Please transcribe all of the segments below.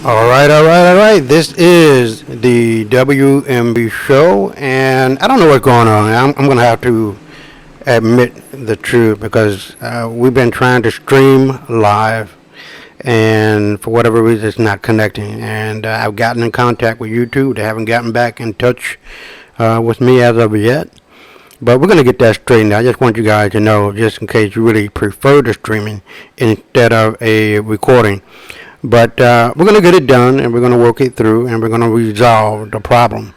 All right. This is the WMB show, and I don't know what's going on. I'm going to have to admit the truth because we've been trying to stream live, and for whatever reason, it's not connecting. And I've gotten in contact with YouTube. They haven't gotten back in touch with me as of yet. But we're going to get that straightened out. I just want you guys to know, just in case you really prefer the streaming instead of a recording. But we're going to get it done, and we're going to work it through, and we're going to resolve the problem.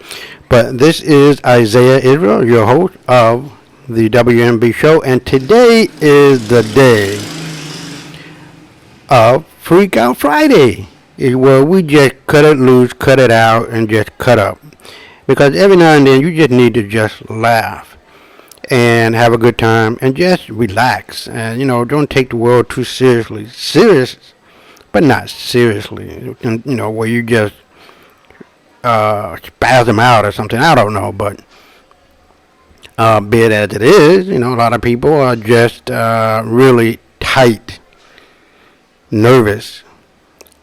But this is Isaiah Israel, your host of the WMB show, and today is the day of Freak Out Friday, where we just cut it loose, cut it out, and just cut up. Because every now and then you just need to just laugh and have a good time and just relax. And, don't take the world too seriously. Serious, but not seriously. Where you just spasm out or something. I don't know, but be it as it is, a lot of people are just really tight, nervous,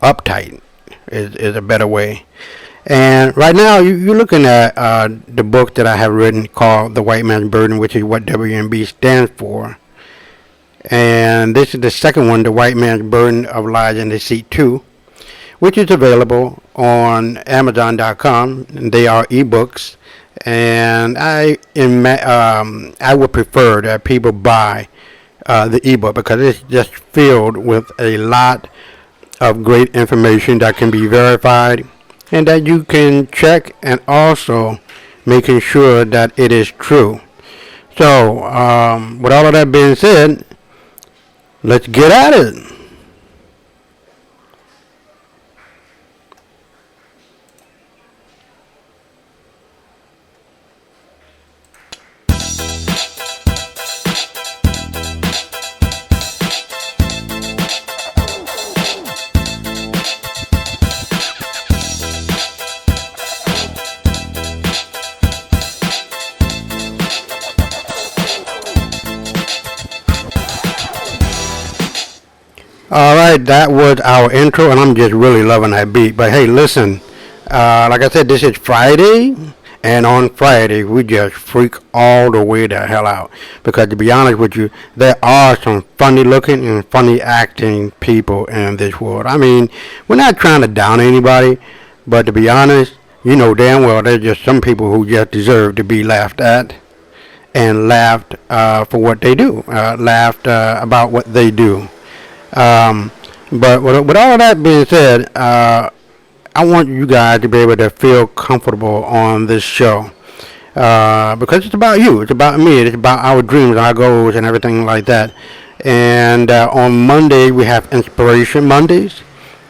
uptight is a better way. And right now, you're looking at the book that I have written called The White Man's Burden, which is what WMB stands for. And this is the second one, The White Man's Burden of Lies and Deceit 2, which is available on Amazon.com. And they are ebooks. And I would prefer that people buy the ebook because it's just filled with a lot of great information that can be verified and that you can check, and also making sure that it is true. So, with all of that being said, let's get at it. All right, that was our intro, and I'm just really loving that beat. But hey, listen, like I said, this is Friday, and on Friday we just freak all the way the hell out. Because to be honest with you, there are some funny looking and funny acting people in this world. I mean, we're not trying to down anybody, but to be honest, you know damn well there's just some people who just deserve to be laughed at and laughed for what they do, laughed about what they do. Um, but with all of that being said, I want you guys to be able to feel comfortable on this show. Because it's about you, it's about me, it's about our dreams, our goals, and everything like that. And on Monday, we have Inspiration Mondays,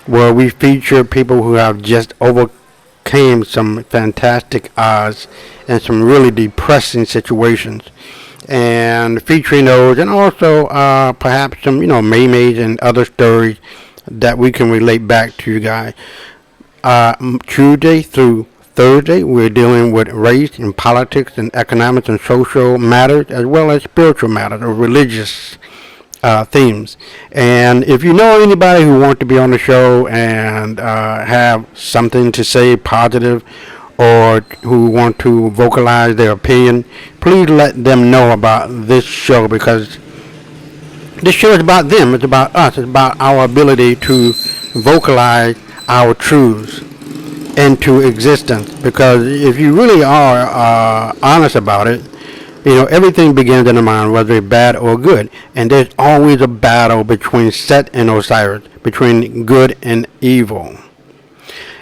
where we feature people who have just overcame some fantastic odds and some really depressing situations, and featuring those, and also perhaps some maymays and other stories that we can relate back to you guys. Tuesday through Thursday, we're dealing with race and politics and economics and social matters, as well as spiritual matters or religious themes. And if you know anybody who wants to be on the show and have something to say positive, or who want to vocalize their opinion, please let them know about this show, because this show is about them, it's about us, it's about our ability to vocalize our truths into existence. Because if you really are honest about it, everything begins in the mind, whether it's bad or good. And there's always a battle between Set and Osiris, between good and evil.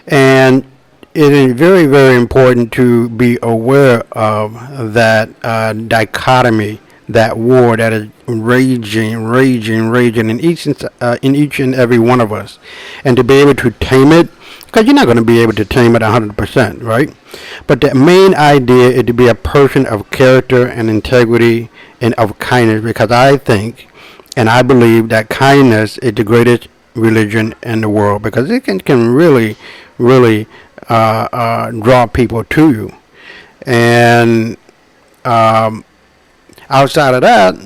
And it is very, very important to be aware of that dichotomy, that war that is raging in each and every one of us, and to be able to tame it, because you're not going to be able to tame it 100%, right? But the main idea is to be a person of character and integrity and of kindness, because I think and I believe that kindness is the greatest religion in the world, because it can really, really draw people to you. And outside of that,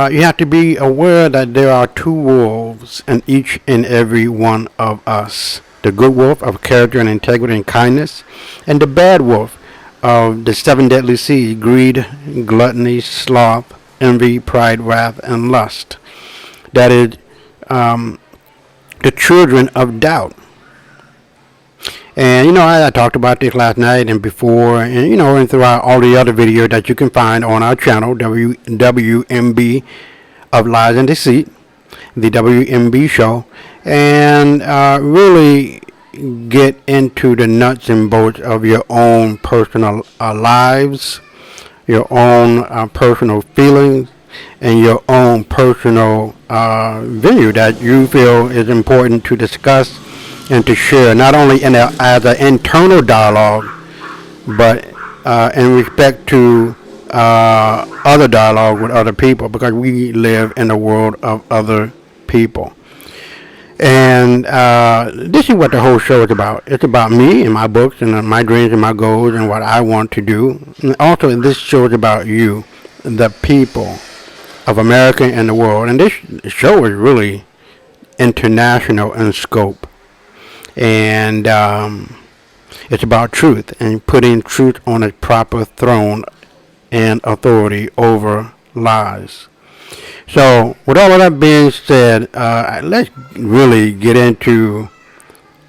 you have to be aware that there are two wolves in each and every one of us. the good wolf of character and integrity and kindness, and the bad wolf of the seven deadly seeds: greed, gluttony, sloth, envy, pride, wrath, and lust. That is the children of doubt. And I talked about this last night and before, and and throughout all the other videos that you can find on our channel, WMB of Lies and Deceit, the WMB show, and really get into the nuts and bolts of your own personal lives, your own personal feelings, and your own personal venue that you feel is important to discuss and to share, not only as an internal dialogue, but in respect to other dialogue with other people, because we live in a world of other people. And this is what the whole show is about. It's about me and my books and my dreams and my goals and what I want to do. And also, this show is about you, the people of America and the world. And this show is really international in scope. And it's about truth and putting truth on its proper throne and authority over lies. So, with all of that being said, let's really get into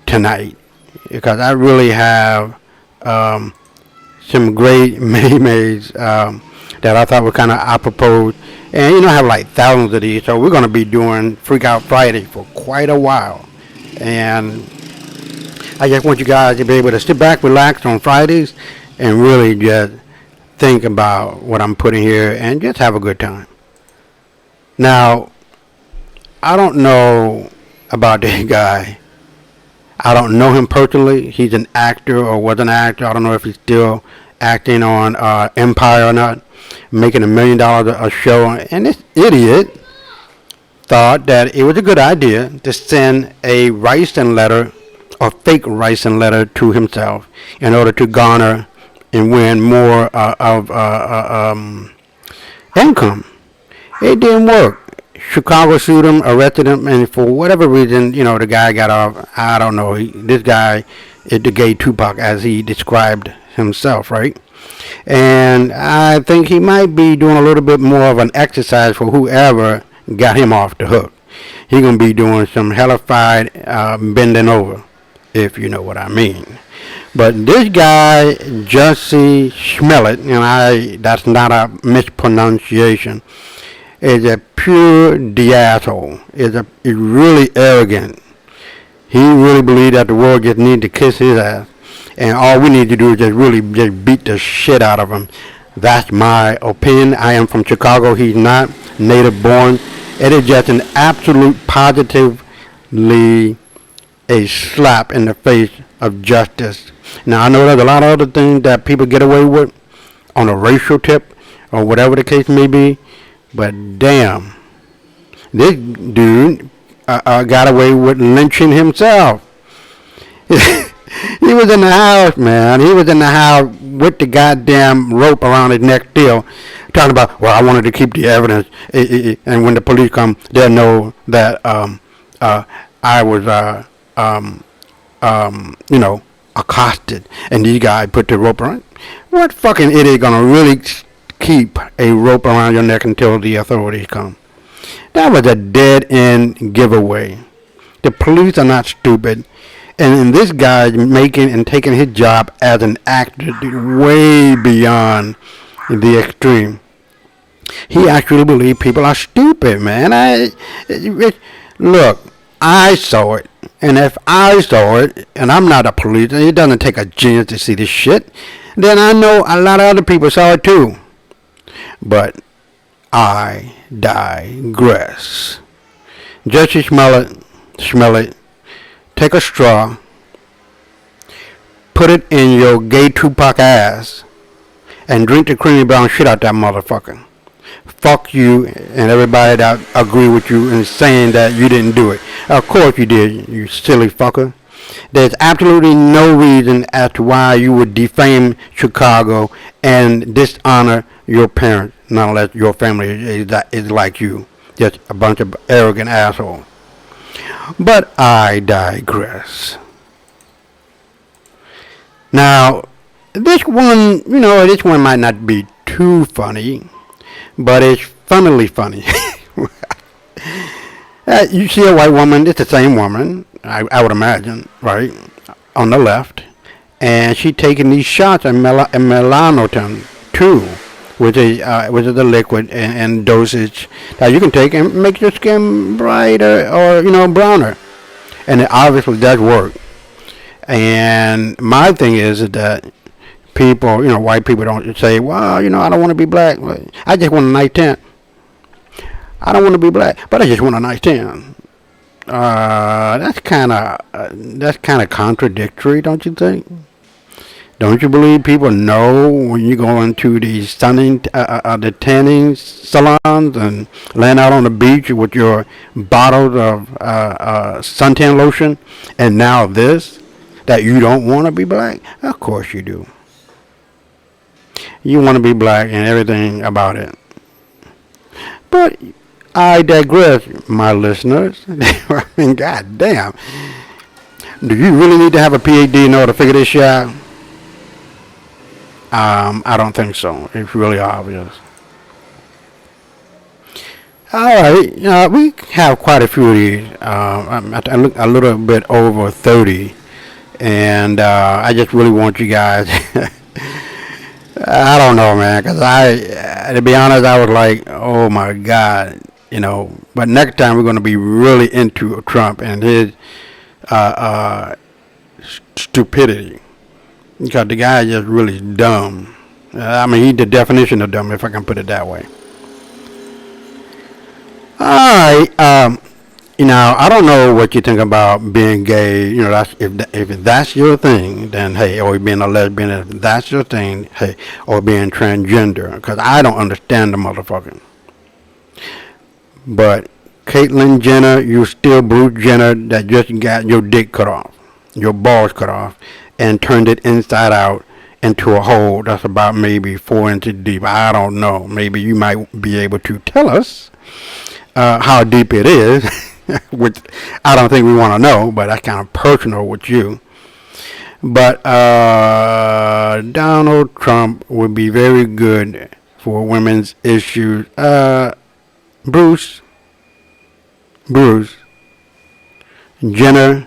tonight, because I really have some great mini-mays that I thought were kind of apropos. And I have like thousands of these, so we're going to be doing Freak Out Friday for quite a while. And I just want you guys to be able to sit back, relax on Fridays, and really just think about what I'm putting here and just have a good time. Now, I don't know about this guy. I don't know him personally. He's an actor or was an actor. I don't know if he's still acting on Empire or not, making $1 million a show. And this idiot thought that it was a good idea to send a ricin letter, a fake ricin letter, to himself in order to garner and win more of income. It didn't work. Chicago sued him, arrested him, and for whatever reason, the guy got off. I don't know. This guy is the gay Tupac, as he described himself, right? And I think he might be doing a little bit more of an exercise for whoever got him off the hook. He's going to be doing some hellified bending over, if you know what I mean. But this guy, Jussie Smollett, and that's not a mispronunciation, is a pure asshole. Is really arrogant. He really believes that the world just needs to kiss his ass, and all we need to do is just beat the shit out of him. That's my opinion. I am from Chicago. He's not native born. It is just an absolute positively a slap in the face of justice. Now, I know there's a lot of other things that people get away with on a racial tip or whatever the case may be, but damn, this dude got away with lynching himself. He was in the house, man. He was in the house with the goddamn rope around his neck still, talking about, well, I wanted to keep the evidence, and when the police come, they'll know that I was, accosted, and these guys put the rope around. What fucking idiot gonna really keep a rope around your neck until the authorities come? That was a dead-end giveaway. The police are not stupid. And this guy's making and taking his job as an actor way beyond the extreme. He actually believes people are stupid, man. Look, I saw it. And if I saw it, and I'm not a police, and it doesn't take a genius to see this shit, then I know a lot of other people saw it too. But I digress. Jussie Smollett, take a straw, put it in your gay Tupac ass, and drink the creamy brown shit out that motherfucker. Fuck you and everybody that agree with you in saying that you didn't do it. Of course you did, you silly fucker. There's absolutely no reason as to why you would defame Chicago and dishonor your parents, not unless your family is like you, just a bunch of arrogant assholes. But I digress. Now, this one might not be too funny, but it's funnily funny. You see a white woman, it's the same woman, I would imagine, right, on the left, and she taking these shots of melanotan 2, which is the liquid and dosage that you can take and make your skin brighter or, browner. And it obviously does work. And my thing is that people, white people don't say, well, I don't want to be black. I just want a nice tan. I don't want to be black, but I just want a nice tan. That's kind of contradictory, don't you think? Don't you believe people know when you go into these the tanning salons and land out on the beach with your bottles of suntan lotion, and now this, that you don't want to be black? Of course you do. You want to be black and everything about it. But I digress, my listeners. I mean, god damn. Do you really need to have a PhD in order to figure this shit out? I don't think so. It's really obvious. All right, we have quite a few of these. I look a little bit over 30, and I just really want you guys. I don't know, man, because to be honest, I was like, oh my God, But next time we're going to be really into Trump and his stupidity. Because the guy is just really dumb. I mean, he's the definition of dumb, if I can put it that way. All right. I don't know what you think about being gay. If that's your thing, then hey, or being a lesbian, if that's your thing, hey, or being transgender. Because I don't understand the motherfucker. But Caitlyn Jenner, you still Bruce Jenner that just got your dick cut off, your balls cut off, and turned it inside out into a hole that's about maybe 4 inches deep. I don't know. Maybe you might be able to tell us how deep it is, which I don't think we want to know, but that's kind of personal with you. But Donald Trump would be very good for women's issues. Bruce Jenner.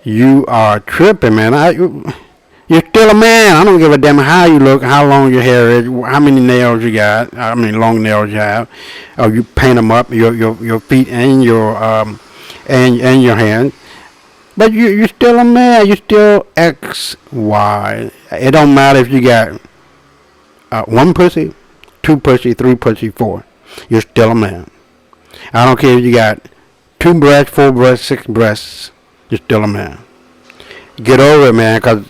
You are tripping, man. You're still a man. I don't give a damn how you look, how long your hair is, how many nails you got, how many long nails you have. Or you paint them up, your feet and your and your hands. But you're still a man. You're still XY. It don't matter if you got one pussy, two pussy, three pussy, four. You're still a man. I don't care if you got 2 breasts, 4 breasts, 6 breasts. You're still a man. Get over it, man, because,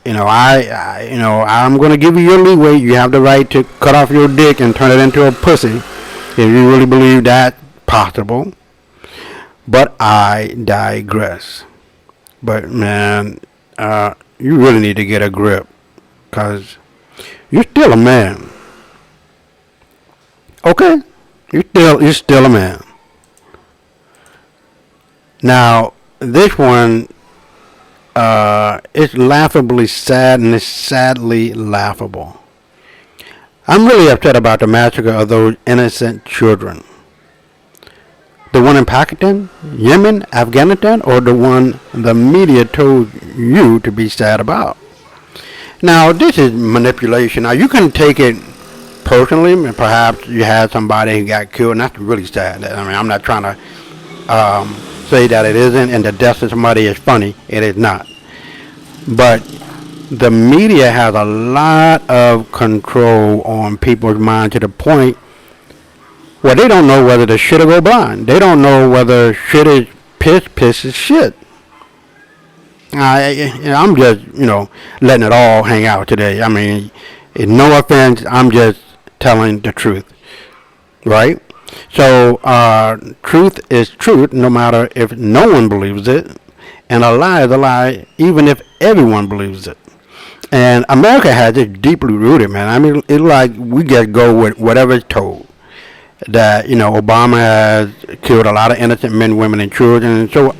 I'm going to give you your leeway. You have the right to cut off your dick and turn it into a pussy if you really believe that's possible. But I digress. But, man, you really need to get a grip because you're still a man. Okay? You're still a man. Now, this one is laughably sad, and it's sadly laughable. I'm really upset about the massacre of those innocent children. The one in Pakistan, Yemen, Afghanistan, or the one the media told you to be sad about. Now, this is manipulation. Now, you can take it personally, and perhaps you had somebody who got killed, and that's really sad. I mean, I'm not trying to say that it isn't, and the death of somebody is funny. It is not. But the media has a lot of control on people's mind to the point where they don't know whether the shit will go blind. They don't know whether shit is piss is shit. I'm just, letting it all hang out today. I mean, no offense, I'm just telling the truth, right? So, truth is truth, no matter if no one believes it, and a lie is a lie, even if everyone believes it. And America has it deeply rooted, man. I mean, it's like we just go with whatever is told. That, Obama has killed a lot of innocent men, women, and children, and so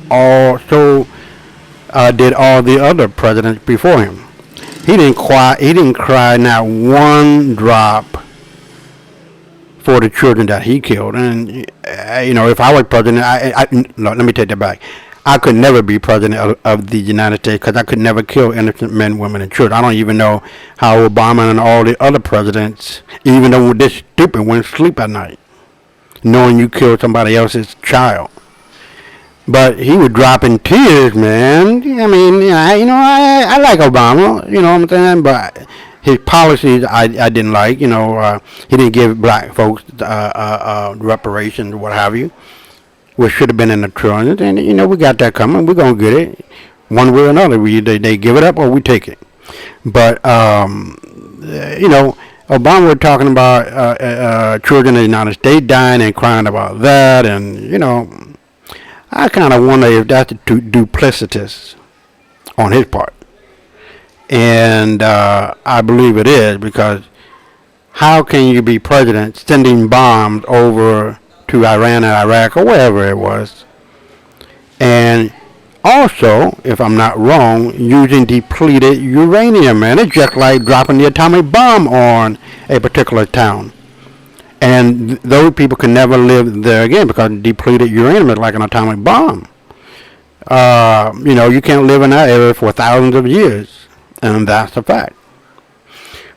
did all the other presidents before him. He didn't cry. He didn't cry not one drop for the children that he killed. And if I was president, no, let me take that back. I could never be president of the United States because I could never kill innocent men, women, and children. I don't even know how Obama and all the other presidents, even though they're stupid, went to sleep at night, knowing you killed somebody else's child. But he was dropping tears, man. I mean, I like Obama, you know what I'm saying? But his policies I didn't like. He didn't give black folks reparations, what have you, which should have been in the trillions. And, we got that coming. We're going to get it one way or another. They give it up or we take it. But, Obama was talking about children in the United States dying and crying about that. And, I kind of wonder if that's duplicitous on his part. And I believe it is, because how can you be president sending bombs over to Iran and Iraq or wherever it was, and also, if I'm not wrong, using depleted uranium, man? It's just like dropping the atomic bomb on a particular town. And those people can never live there again because depleted uranium is like an atomic bomb. You can't live in that area for thousands of years, and that's a fact.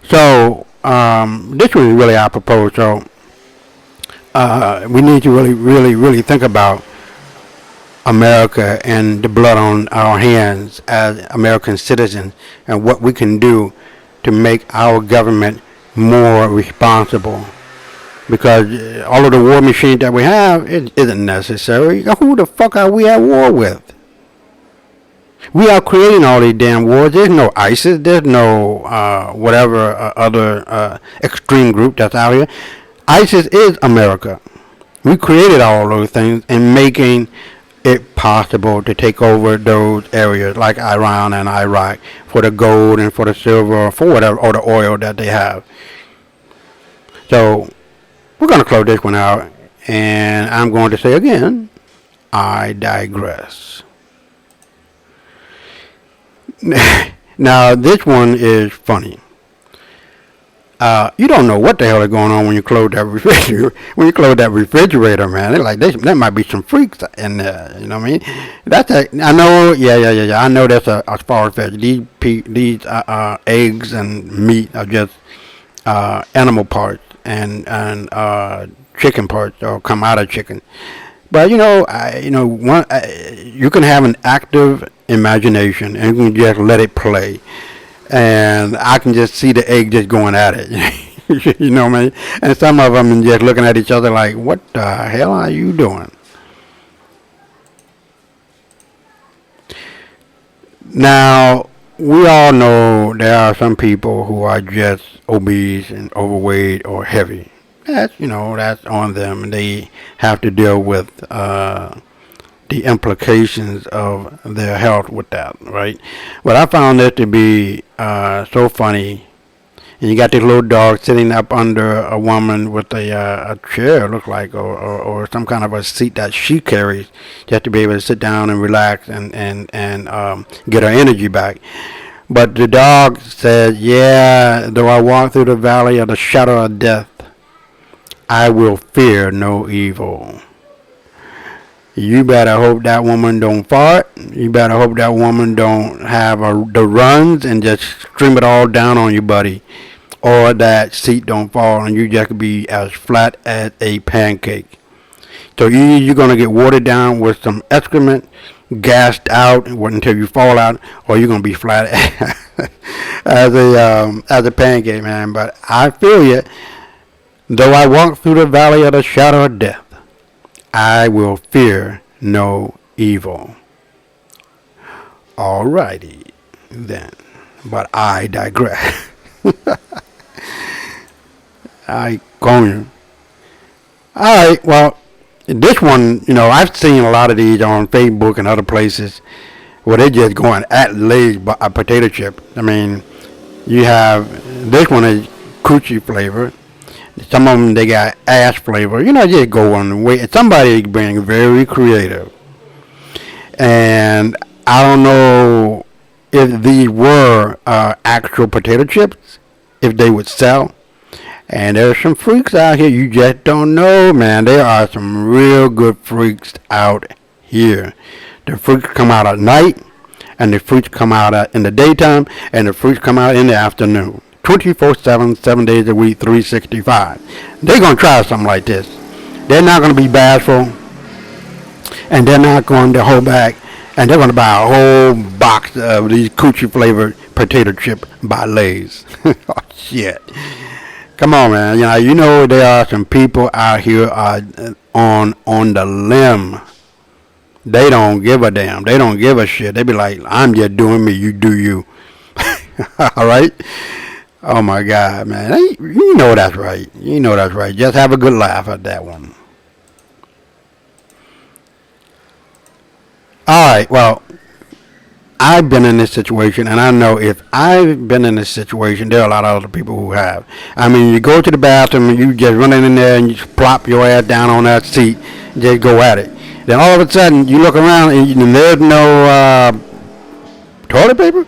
So this was really apropos. So we need to really, really, really think about America and the blood on our hands as American citizens, and what we can do to make our government more responsible. Because all of the war machines that we have, it isn't necessary. Who the fuck are we at war with? We are creating all these damn wars. There's no ISIS. There's no whatever other extreme group that's out here. ISIS is America. We created all those things and making it possible to take over those areas like Iran and Iraq for the gold and for the silver, for whatever, or the oil that they have. So we're going to close this one out, and I'm going to say again, I digress. Now, this one is funny. You don't know what the hell is going on when you close that refrigerator. When you close that refrigerator, man, they're like, there might be some freaks in there. You know what I mean? I know. Yeah. I know that's as far as these eggs and meat are just animal parts and chicken parts, or come out of chicken. But you can have an active imagination and you can just let it play. And I can just see the egg just going at it. You know what I mean? And some of them just looking at each other like, what the hell are you doing? Now, we all know there are some people who are just obese and overweight or heavy. That's on them. And they have to deal with the implications of their health with that, right? But I found it to be so funny. And you got this little dog sitting up under a woman with a chair, look like, or some kind of a seat that she carries, just to be able to sit down and relax and get her energy back. But the dog said, yeah, though I walk through the valley of the shadow of death, I will fear no evil. You better hope that woman don't fart. You better hope that woman don't have the runs and just stream it all down on you, buddy. Or that seat don't fall and you just be as flat as a pancake. So you're going to get watered down with some excrement, gassed out until you fall out, or you're going to be flat as a pancake, man. But I feel you. Though I walk through the valley of the shadow of death, I will fear no evil. Alrighty then. But I digress. I go you. Alright, well, this one, I've seen a lot of these on Facebook and other places where they're just going at Lay's potato chip. I mean, you have, this one is coochie flavor. Some of them, they got ass flavor. Just go on the way. Somebody being very creative. And I don't know if these were actual potato chips, if they would sell. And there's some freaks out here you just don't know, man. There are some real good freaks out here. The freaks come out at night, and the freaks come out in the daytime, and the freaks come out in the afternoon. 24/7, 7 days a week, 365. They're going to try something like this. They're not going to be bashful, and they're not going to hold back, and they're going to buy a whole box of these coochie flavored potato chip by Lay's. Oh, shit. Come on, man. You know there are some people out here on the limb. They don't give a damn. They don't give a shit. They be like, I'm just doing me. You do you. All right? Oh, my God, man. You know that's right. You know that's right. Just have a good laugh at that one. All right, well, I've been in this situation, and I know if I've been in this situation, there are a lot of other people who have. I mean, you go to the bathroom, and you just run in there, and you just plop your ass down on that seat, and just go at it. Then all of a sudden, you look around, and there's no toilet paper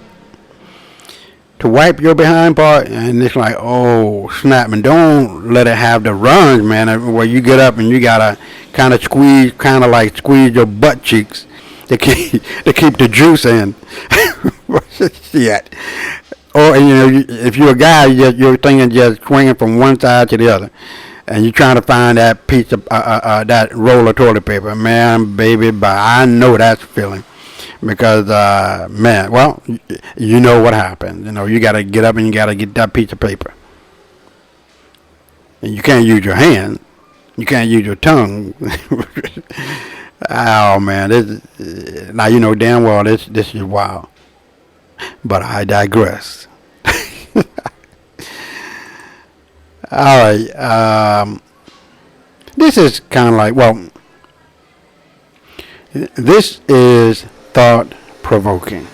to wipe your behind part, and it's like, oh, snap, and don't let it have the runs, man, where you get up, and you got to kind of squeeze your butt cheeks to keep the juice in. Shit. Or if you're a guy, you're thinking just swinging from one side to the other, and you're trying to find that piece of that roll of toilet paper. Man, baby, but I know that feeling because man, well, you know what happened. You got to get up and you got to get that piece of paper, and you can't use your hand, you can't use your tongue. Oh man, now you know damn well this is wild, but I digress. All right, this is kind of like, well, this is thought provoking.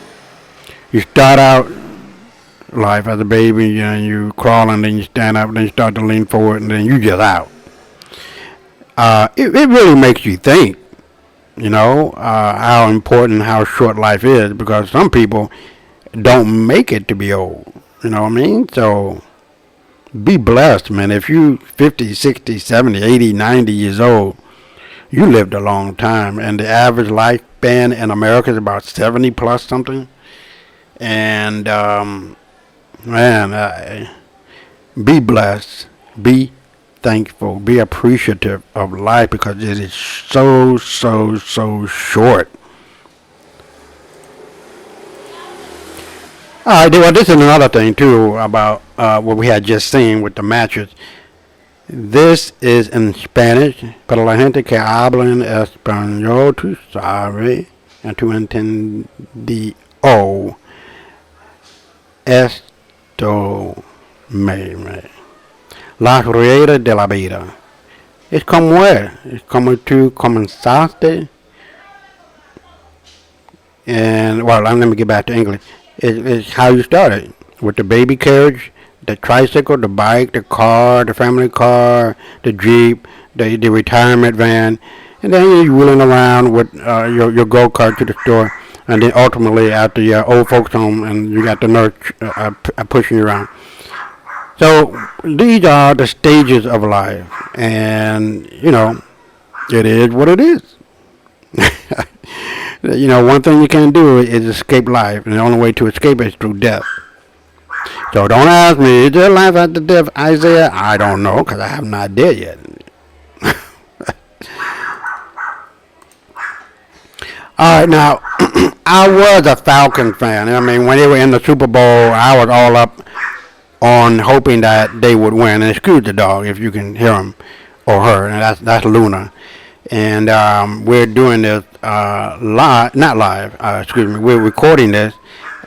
You start out life as a baby, you crawl and then you stand up and then you start to lean forward and then you just out. It really makes you think. How important, how short life is, because some people don't make it to be old. You know what I mean? So be blessed, man. If you 50, 60, 70, 80, 90 years old, you lived a long time. And the average lifespan in America is about 70 plus something. And, man, be blessed. Be thankful, be appreciative of life because it is so short. All right, well, this is another thing too about what we had just seen with the mattress. This is in Spanish. Para la gente que habla en español, tú sabes, y tú entendió esto me. Las ruedas de la vida. Es como tú comenzaste. And, well, let me get back to English. It's how you started. With the baby carriage, the tricycle, the bike, the car, the family car, the Jeep, the retirement van. And then you're wheeling around with your go-kart to the store. And then ultimately, after your old folks home, and you got the nurse pushing you around. So these are the stages of life, and it is what it is. One thing you can't do is escape life, and the only way to escape it is through death. So don't ask me, is there life after death, Isaiah? I don't know, because I have not dead yet. All right, now I was a Falcon fan. I mean, when they were in the Super Bowl, I was all up on hoping that they would win. And excuse the dog if you can hear him or her. And that's Luna. And we're doing this live, not live, excuse me, we're recording this.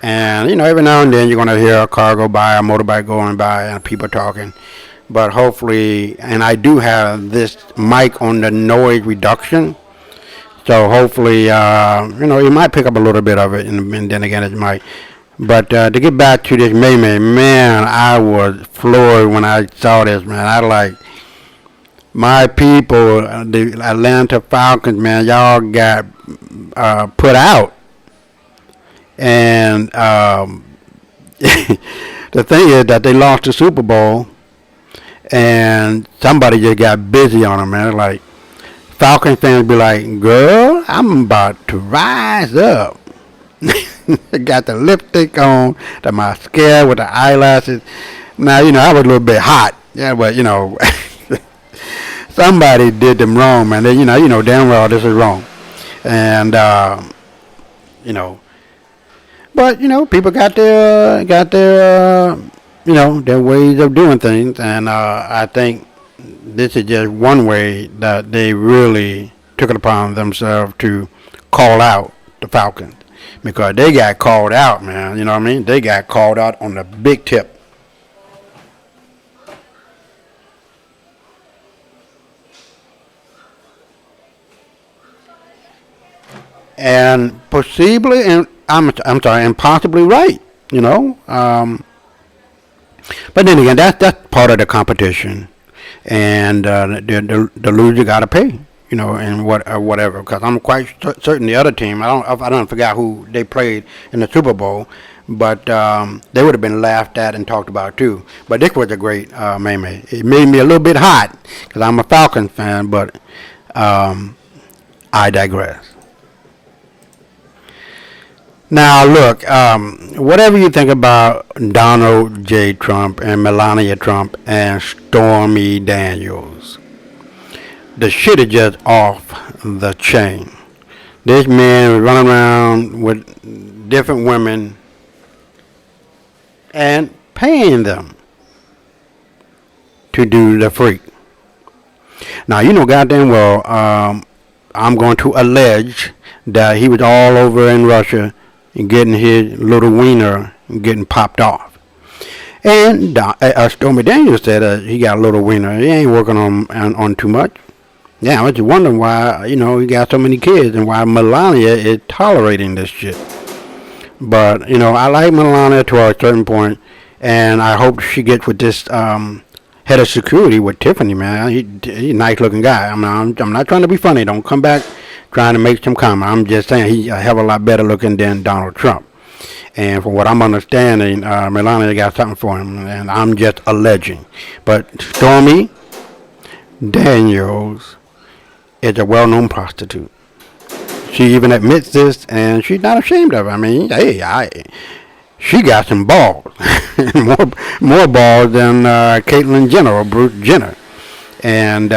And, every now and then you're going to hear a car go by, a motorbike going by, and people talking. But hopefully, and I do have this mic on the noise reduction. So hopefully, you might pick up a little bit of it, and then again it might. But to get back to this May, man, I was floored when I saw this, man. I like, my people, the Atlanta Falcons, man, y'all got put out. And the thing is that they lost the Super Bowl, and somebody just got busy on them, man. Like Falcon fans be like, "Girl, I'm about to rise up." Got the lipstick on, the mascara with the eyelashes. Now I was a little bit hot, yeah, but somebody did them wrong, man. They, damn well this is wrong, and you know, but people got their ways of doing things, and I think this is just one way that they really took it upon themselves to call out the Falcons because they got called out, man. You know what I mean? They got called out on the big tip. And possibly, and I'm sorry, and possibly right. You know, but then again, that's part of the competition, and the loser got to pay. And whatever. Because I'm quite certain the other team, I don't forget who they played in the Super Bowl, but they would have been laughed at and talked about too. But this was a great meme. It made me a little bit hot because I'm a Falcons fan, but I digress. Now, look, whatever you think about Donald J. Trump and Melania Trump and Stormy Daniels, the shit is just off the chain. This man was running around with different women and paying them to do the freak. Now, goddamn well, I'm going to allege that he was all over in Russia and getting his little wiener and getting popped off. And Stormy Daniels said he got a little wiener. He ain't working on too much. Yeah, I was just wondering why, he got so many kids and why Melania is tolerating this shit. But, I like Melania to a certain point, and I hope she gets with this head of security with Tiffany, man. He's a nice looking guy. I'm not trying to be funny. Don't come back trying to make some comment. I'm just saying he's a hell of a lot better looking than Donald Trump. And from what I'm understanding, Melania got something for him, and I'm just alleging. But Stormy Daniels is a well-known prostitute. She even admits this, and she's not ashamed of it. I mean, she got some balls, more balls than Caitlyn Jenner or Bruce Jenner, and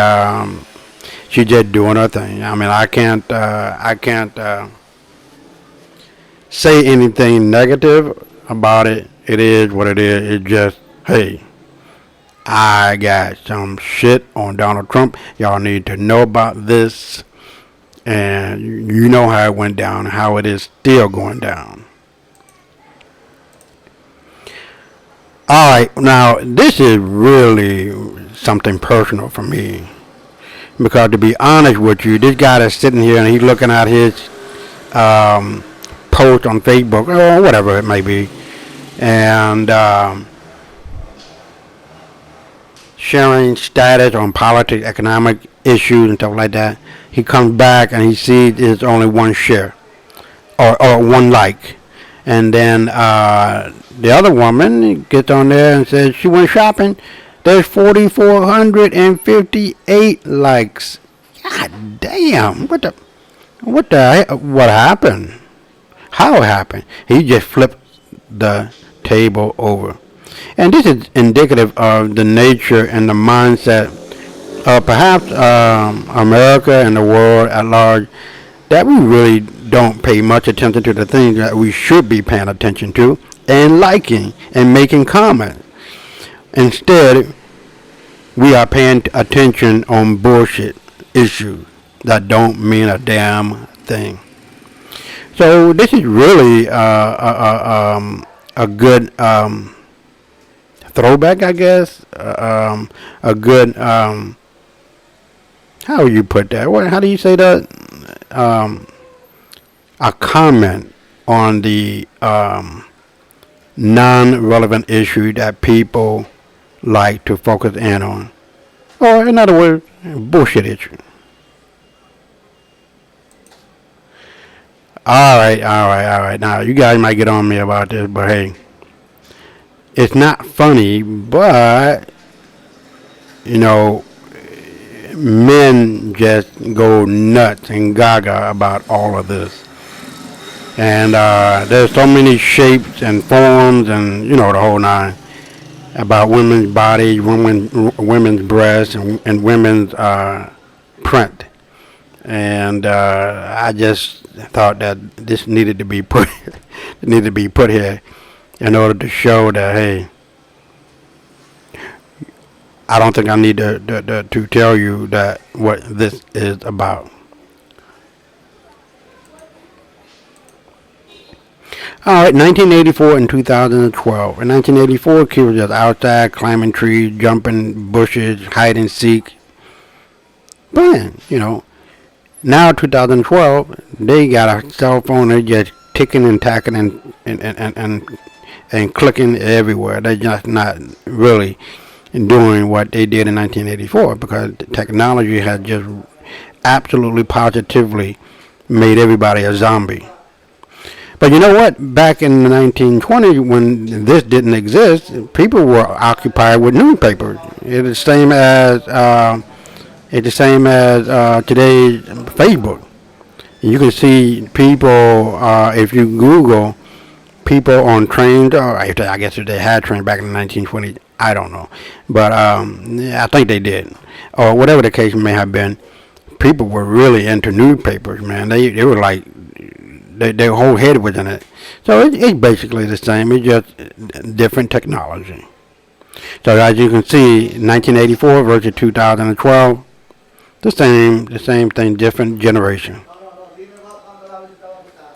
she just doing her thing. I mean, I can't say anything negative about it. It is what it is. It's just, hey, I got some shit on Donald Trump. Y'all need to know about this. And you know how it went down, how it is still going down. Alright, now this is really something personal for me. Because to be honest with you, this guy that's sitting here and he's looking at his post on Facebook or whatever it may be. And sharing status on politics, economic issues and stuff like that. He comes back and he sees there's only one share or one like. And then the other woman gets on there and says she went shopping. There's 4,458 likes. God damn. What happened? How it happened? He just flipped the table over. And this is indicative of the nature and the mindset of perhaps America and the world at large, that we really don't pay much attention to the things that we should be paying attention to and liking and making comments. Instead, we are paying attention on bullshit issues that don't mean a damn thing. So this is really a good throwback, I guess. A good how you put that? How do you say that? A comment on the non-relevant issue that people like to focus in on. Or in other words, bullshit issue. All right. Now, you guys might get on me about this, but hey, it's not funny, but, you know, men just go nuts and gaga about all of this. And there's so many shapes and forms and, the whole nine about women's bodies, women's breasts, and women's print. And I just thought that this needed to be put needed to be put here in order to show that, hey, I don't think I need to tell you that what this is about. All right, 1984 and 2012. In 1984, kids were just outside climbing trees, jumping bushes, hide and seek, playing. Now 2012, they got a cell phone. They're just ticking and tacking and clicking everywhere. They're just not really doing what they did in 1984 because technology has just absolutely positively made everybody a zombie. But you know what? Back in the 1920s, when this didn't exist, people were occupied with newspapers. It's the same as today's Facebook. You can see people if you Google people on trains, or I guess if they had trains back in the 1920s, I don't know, but I think they did, or whatever the case may have been. People were really into newspapers, man. They were like their whole head was in it. So it's basically the same. It's just different technology. So as you can see, 1984 versus 2012, the same thing, different generation.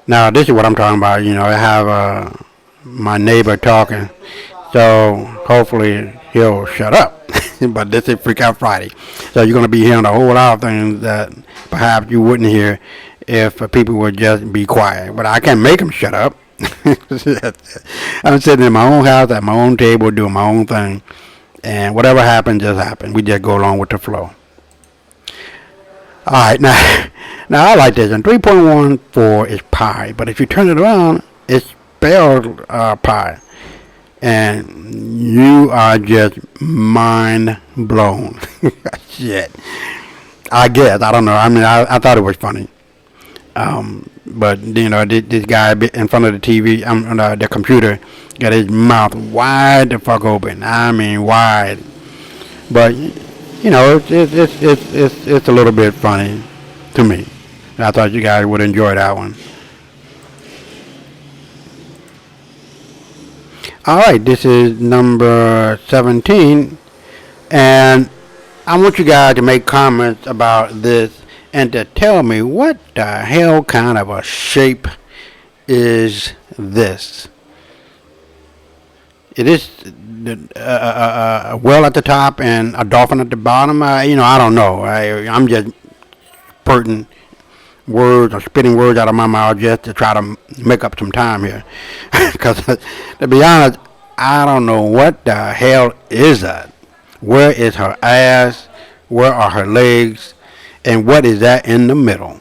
Now this is what I'm talking about. I have my neighbor talking, so hopefully he'll shut up. But this is Freak Out Friday, so you're going to be hearing a whole lot of things that perhaps you wouldn't hear if people would just be quiet. But I can't make them shut up. I'm sitting in my own house at my own table doing my own thing, and whatever happens, just happens. We just go along with the flow. All right, now I like this. And 3.14 is pi, but if you turn it around, it's spelled pi, and you are just mind blown. Shit. I guess I don't know. I mean, I thought it was funny. But this guy in front of the TV, the computer, got his mouth wide the fuck open. I mean, wide. But it's a little bit funny to me. I thought you guys would enjoy that one. All right, this is number 17, and I want you guys to make comments about this and to tell me what the hell kind of a shape is this. It is a well at the top and a dolphin at the bottom. I don't know. I'm just spurting words or spitting words out of my mouth just to try to make up some time here. Because to be honest, I don't know what the hell is that. Where is her ass? Where are her legs? And what is that in the middle?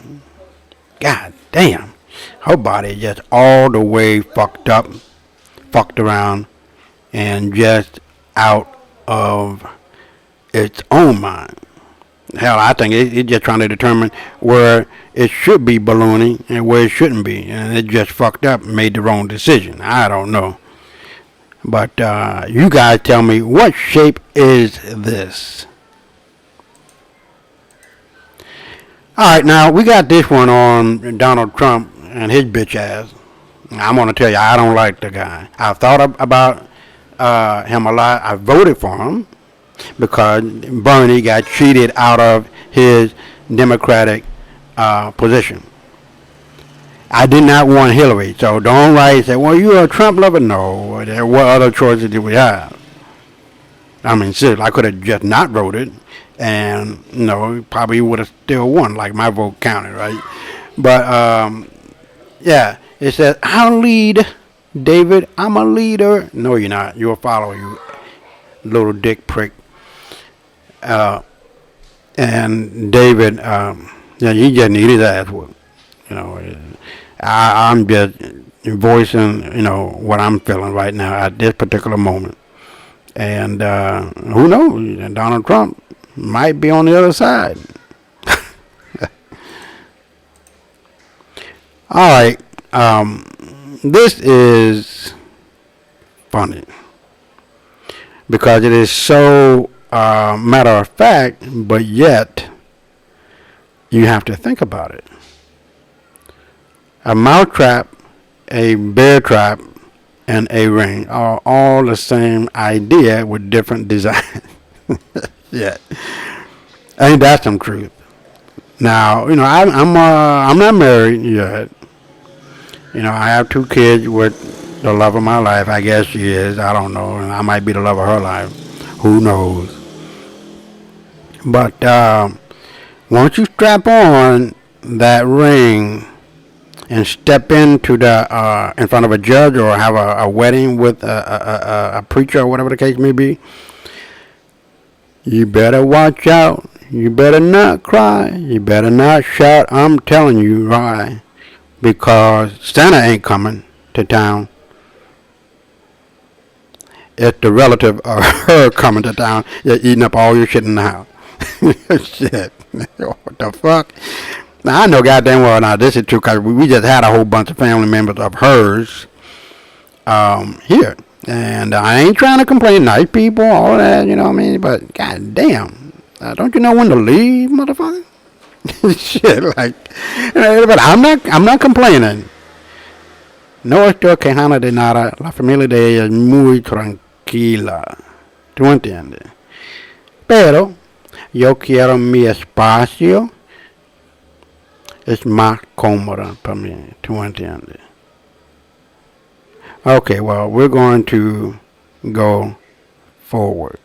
God damn. Her body just all the way fucked up, fucked around, and just out of its own mind. Hell, I think it's just trying to determine where it should be ballooning and where it shouldn't be. And it just fucked up and made the wrong decision. I don't know. But you guys tell me, what shape is this? All right, now we got this one on Donald Trump and his bitch ass. I'm going to tell you, I don't like the guy. I've thought about him a lot. I voted for him because Bernie got cheated out of his Democratic position. I did not want Hillary, so don't write and say, well, you're a Trump lover. No, what other choices did we have? I mean, seriously, I could have just not voted, and, probably would have still won, like my vote counted, right? But, yeah, it says, I'll lead, David, I'm a leader. No, you're not. You're a follower, you little dick prick. And David, he just needed his ass whooped. I'm just voicing, what I'm feeling right now at this particular moment. And who knows? Donald Trump might be on the other side. All right. This is funny because it is so matter of fact, but yet you have to think about it. A mouse trap, a bear trap, and a ring are all the same idea with different design. Yeah, ain't that some truth? Now, I'm not married yet. I have 2 kids with the love of my life. I guess she is. I don't know. And I might be the love of her life. Who knows? But once you strap on that ring and step into the in front of a judge or have a wedding with a preacher or whatever the case may be, you better watch out. You better not cry. You better not shout. I'm telling you why. Because Santa ain't coming to town. It's the relative of her coming to town. You're eating up all your shit in the house. Shit. What the fuck? Now, I know goddamn well now this is true because we just had a whole bunch of family members of hers here. And I ain't trying to complain. Nice people, all that, you know what I mean? But goddamn, don't you know when to leave, motherfucker? Shit, like, but I'm not complaining. No estoy quejando de nada. La familia de ella es muy tranquila. ¿Tú entiendes? Pero yo quiero mi espacio. Es más cómoda para mí. ¿Tú entiendes? Okay, well, we're going to go forward.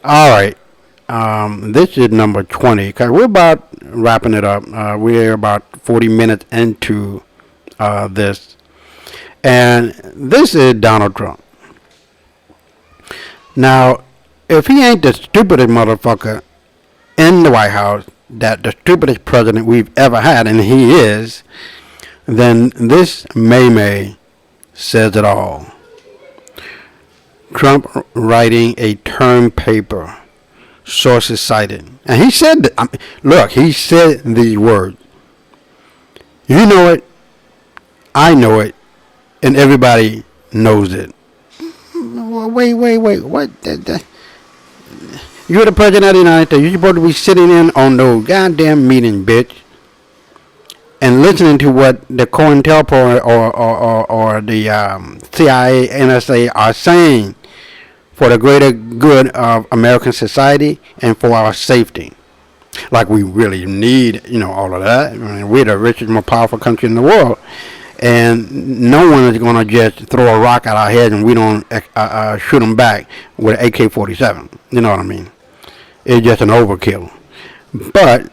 All right. This is number 20 because we're about wrapping it up. We're about 40 minutes into this. And this is Donald Trump. Now, if he ain't the stupidest motherfucker in the White House, that the stupidest president we've ever had, and he is, then this May says it all. Trump writing a term paper. Sources cited. And he said, look, he said these words. You know it, I know it, and everybody knows it. Wait, what? You're the president of the United States. You're supposed to be sitting in on those goddamn meetings, bitch, and listening to what the COINTELPRO or the CIA, NSA are saying for the greater good of American society and for our safety. Like we really need, all of that. I mean, we're the richest, most powerful country in the world. And no one is going to just throw a rock at our head and we don't shoot them back with an AK-47. You know what I mean? It's just an overkill. But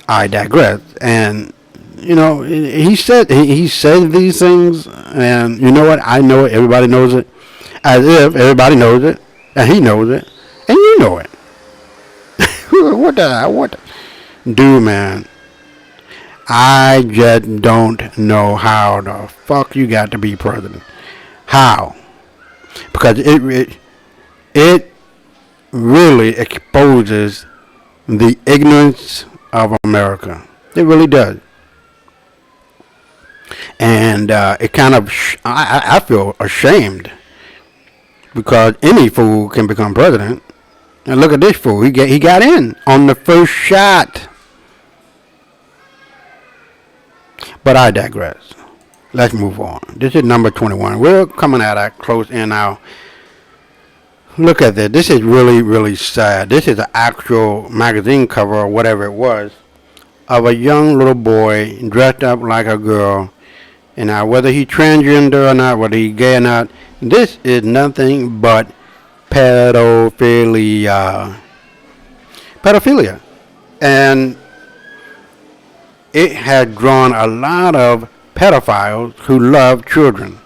I digress. And, he said these things. And you know what? I know it. Everybody knows it. As if everybody knows it, and he knows it, and you know it. What? Dude, man, I just don't know how the fuck you got to be president. How? Because it really exposes the ignorance of America. It really does. And it kind of, I feel ashamed. Because any fool can become president. And look at this fool. He got in on the first shot. But I digress. Let's move on. This is number 21. We're coming at a close end now. Look at this. This is really, really sad. This is an actual magazine cover or whatever it was of a young little boy dressed up like a girl. And now whether he's transgender or not, whether he's gay or not, this is nothing but pedophilia. And it has drawn a lot of pedophiles who love children.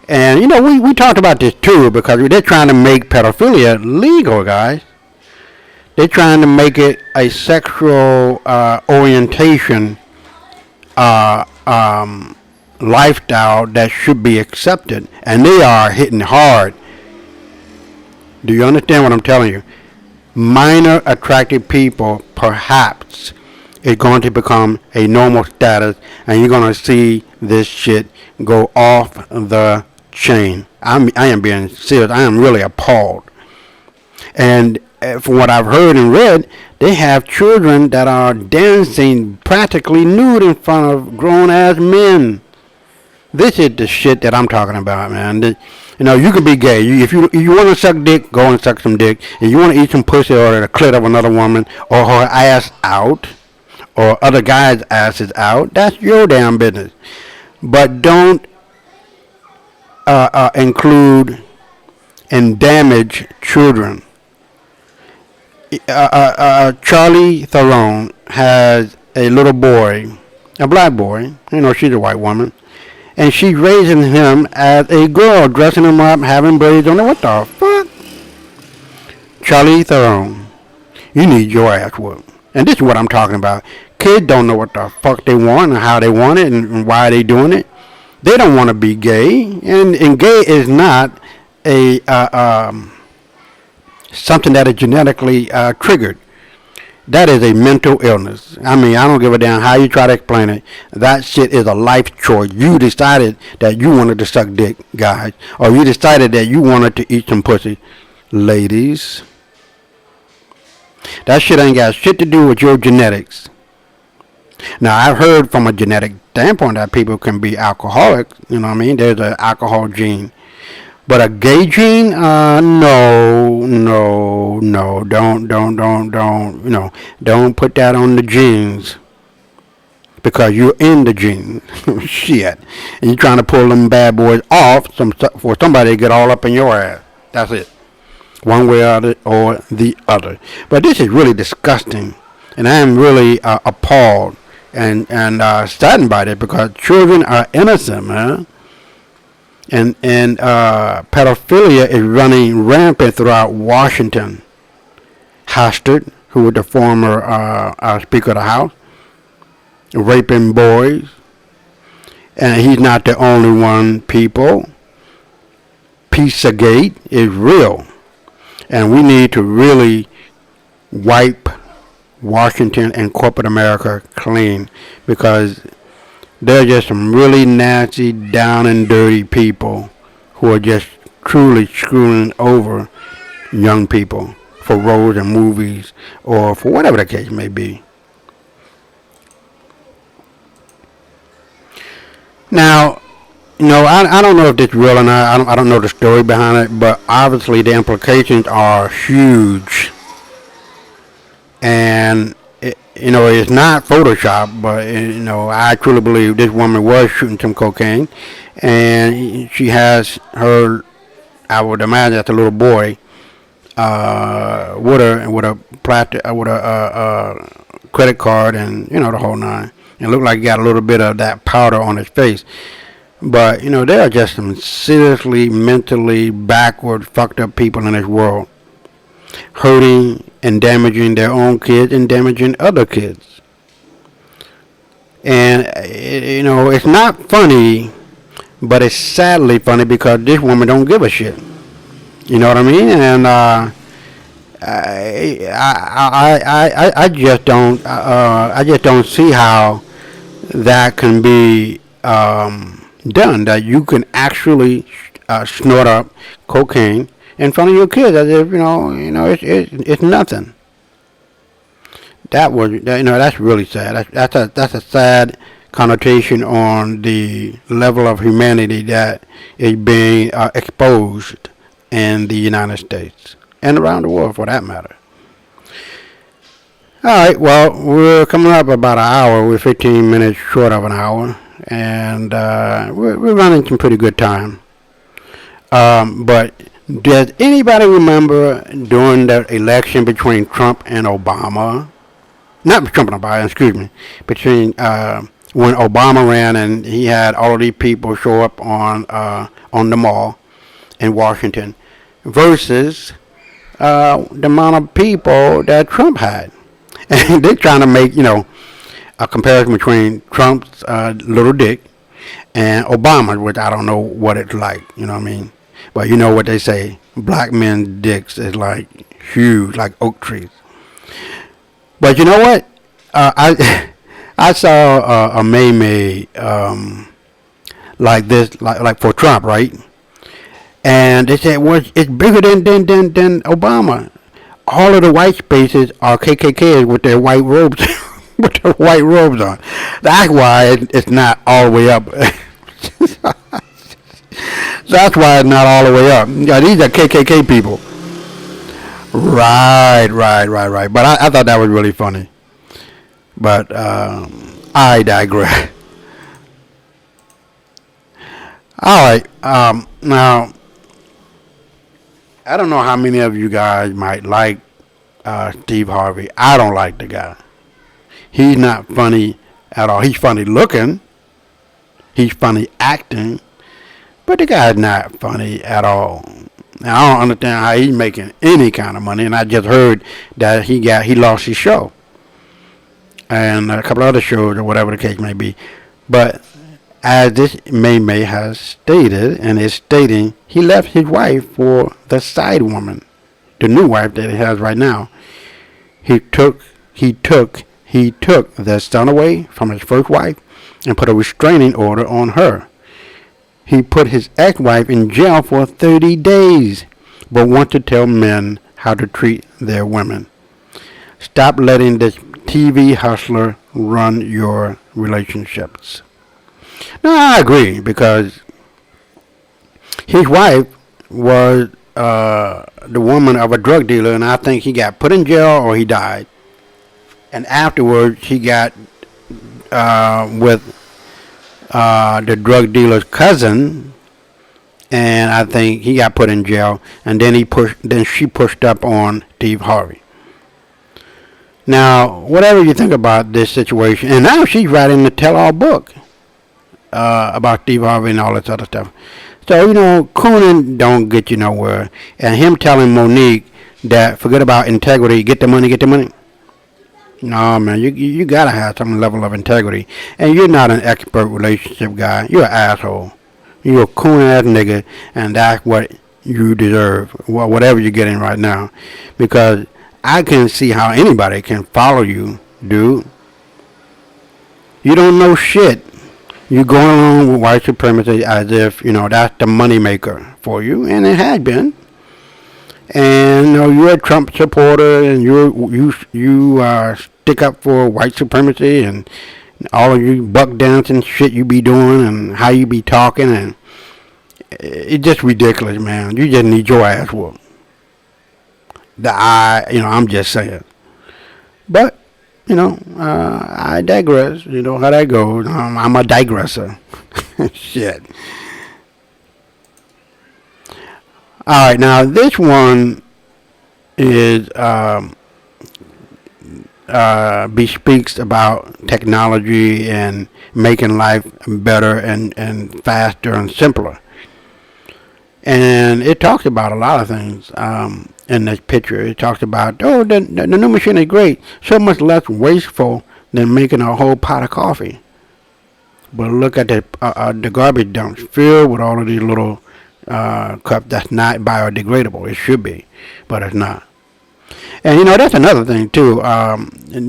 And, we talked about this too because they're trying to make pedophilia legal, guys. They're trying to make it a sexual orientation uh, um, lifestyle that should be accepted, and they are hitting hard. Do you understand what I'm telling you? Minor attractive people, perhaps, is going to become a normal status, and you're going to see this shit go off the chain. I am being serious. I am really appalled. And from what I've heard and read, they have children that are dancing practically nude in front of grown ass men. This is the shit that I'm talking about, man. You can be gay. If you want to suck dick, go and suck some dick. If you want to eat some pussy or the clit of another woman or her ass out or other guys' asses out, that's your damn business. But don't include and damage children. Charlie Theron has a little boy, a black boy. She's a white woman. And she's raising him as a girl, dressing him up, having braids on it. What the fuck? Charlie Theron, you need your ass whooped. And this is what I'm talking about. Kids don't know what the fuck they want and how they want it and why they doing it. They don't want to be gay. And gay is not a something that is genetically triggered. That is a mental illness. I mean, I don't give a damn how you try to explain it. That shit is a life choice. You decided that you wanted to suck dick, guys. Or you decided that you wanted to eat some pussy. Ladies. That shit ain't got shit to do with your genetics. Now, I've heard from a genetic standpoint that people can be alcoholics. You know what I mean? There's an alcohol gene. But a gay gene? No. Don't put that on the genes. Because you're in the gene. Shit. And you're trying to pull them bad boys off for somebody to get all up in your ass. That's it. One way or the other. But this is really disgusting. And I am really appalled and saddened by it because children are innocent, man. And pedophilia is running rampant throughout Washington. Hastert, who was the former Speaker of the House, raping boys. And he's not the only one, people. Pizzagate is real. And we need to really wipe Washington and corporate America clean because they're just some really nasty, down and dirty people who are just truly screwing over young people for roles in movies or for whatever the case may be. Now, I don't know if this is real or not. I don't know the story behind it, but obviously the implications are huge. And it's not Photoshop, but I truly believe this woman was shooting some cocaine, and she has her. I would imagine that's a little boy with a credit card and the whole nine. It looked like he got a little bit of that powder on his face. But there are just some seriously mentally backward, fucked up people in this world, hurting and damaging their own kids and damaging other kids. And it's not funny, but it's sadly funny because this woman don't give a shit. You know what I mean? And I just don't see how that can be done. That you can actually snort up cocaine in front of your kids as if it's nothing. That's really sad. That's a sad connotation on the level of humanity that is being exposed in the United States and around the world for that matter. All right, well, we're coming up about an hour. We're 15 minutes short of an hour, and we're running some pretty good time. But does anybody remember during the election between Trump and Obama? Not Trump and Obama, excuse me. Between when Obama ran and he had all of these people show up on the mall in Washington versus the amount of people that Trump had. And they're trying to make, a comparison between Trump's little dick and Obama, which I don't know what it's like, you know what I mean? But you know what they say, black men's dicks is like huge, like oak trees. But you know what? I I saw a meme like this, like for Trump, right? And they said, well, it's bigger than Obama. All of the white spaces are KKKs with their white robes, with their white robes on. That's why it's not all the way up. That's why it's not all the way up. Yeah, these are KKK people. Right. But I thought that was really funny. But I digress. All right. Now, I don't know how many of you guys might like Steve Harvey. I don't like the guy. He's not funny at all. He's funny looking. He's funny acting. But the guy's not funny at all. Now, I don't understand how he's making any kind of money. And I just heard that he lost his show. And a couple of other shows or whatever the case may be. But as this May has stated and is stating, he left his wife for the side woman, the new wife that he has right now. He took their son away from his first wife and put a restraining order on her. He put his ex-wife in jail for 30 days, but wants to tell men how to treat their women. Stop letting this TV hustler run your relationships. Now, I agree, because his wife was the woman of a drug dealer, and I think he got put in jail or he died. And afterwards, he got with the drug dealer's cousin, and I think he got put in jail. And then she pushed up on Steve Harvey. Now, whatever you think about this situation, and now she's writing a tell-all book about Steve Harvey and all this other stuff. So, cooning don't get you nowhere. And him telling Monique that forget about integrity, get the money. No, man, you gotta have some level of integrity. And you're not an expert relationship guy. You're an asshole. You're a coon ass nigga, and that's what you deserve. Well, whatever you're getting right now. Because I can't see how anybody can follow you, dude. You don't know shit. You're going along with white supremacy as if, that's the money maker for you, and it has been. And you're a Trump supporter, and you stick up for white supremacy, and all of you buck dancing shit you be doing, and how you be talking, and it's just ridiculous, man. You just need your ass whooped. I'm just saying. But I digress. You know how that goes. I'm a digressor. Shit. All right, now this one is bespeaks about technology and making life better and faster and simpler. And it talks about a lot of things in this picture. It talks about, the new machine is great, so much less wasteful than making a whole pot of coffee. But look at the garbage dumps filled with all of these little cups that's not biodegradable. It should be, but it's not. And that's another thing too.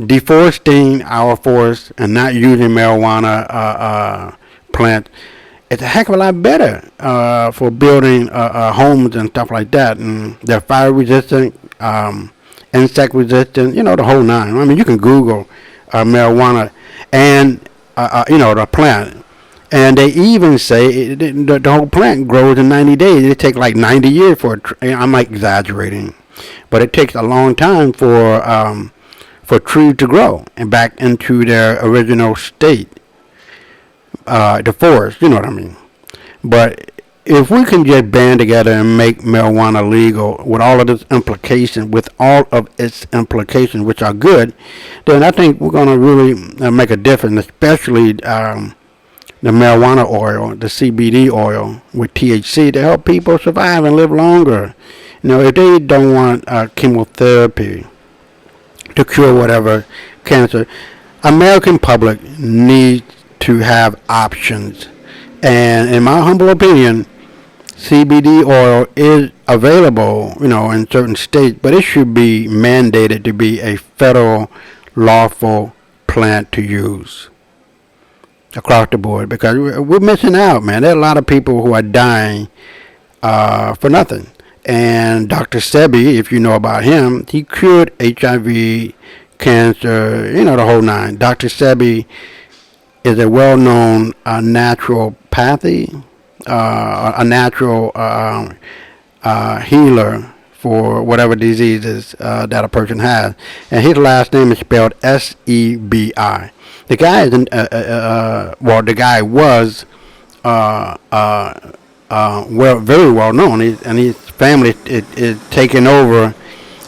Deforesting our forests and not using marijuana plants. It's a heck of a lot better for building homes and stuff like that. And they're fire resistant, insect resistant, the whole nine. I mean, you can Google marijuana and, the plant. And they even say the whole plant grows in 90 days. It takes like 90 years for I'm like exaggerating. But it takes a long time for trees to grow and back into their original state. The forest, you know what I mean. But if we can just band together and make marijuana legal with all of its implications, which are good, then I think we're going to really make a difference, especially the marijuana oil, the CBD oil with THC to help people survive and live longer. If they don't want chemotherapy to cure whatever cancer, American public needs to have options. And in my humble opinion, CBD oil is available, in certain states, but it should be mandated to be a federal lawful plant to use across the board because we're missing out, man. There are a lot of people who are dying for nothing. And Dr. Sebi, if you know about him, he cured HIV, cancer, the whole nine. Dr. Sebi is a well-known naturopathy, a natural healer for whatever diseases that a person has. And his last name is spelled Sebi. The guy isn't, the guy was very well known, and his family is taking over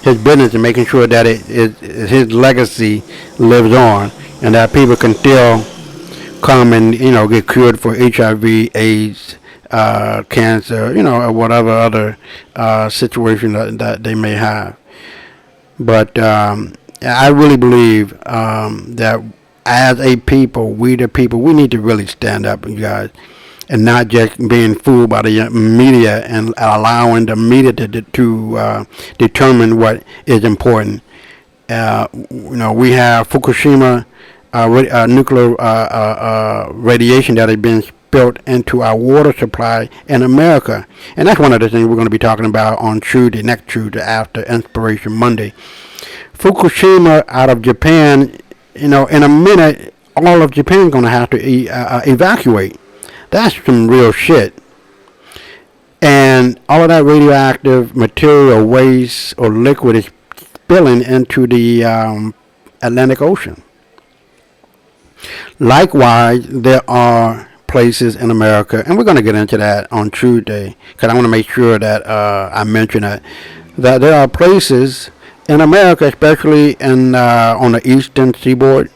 his business and making sure that his legacy lives on, and that people can still come and get cured for HIV, AIDS, cancer, or whatever other situation that they may have. But I really believe that as a people, we the people, we need to really stand up, you guys, and not just being fooled by the media and allowing the media to determine what is important. We have Fukushima nuclear radiation that has been spilled into our water supply in America. And that's one of the things we're going to be talking about on Tuesday, next Tuesday after Inspiration Monday. Fukushima out of Japan, in a minute, all of Japan is going to have to evacuate. That's some real shit. And all of that radioactive material, waste, or liquid is spilling into the Atlantic Ocean. Likewise, there are places in America, and we're going to get into that on Tuesday, because I want to make sure that I mention that there are places in America, especially on the eastern seaboard,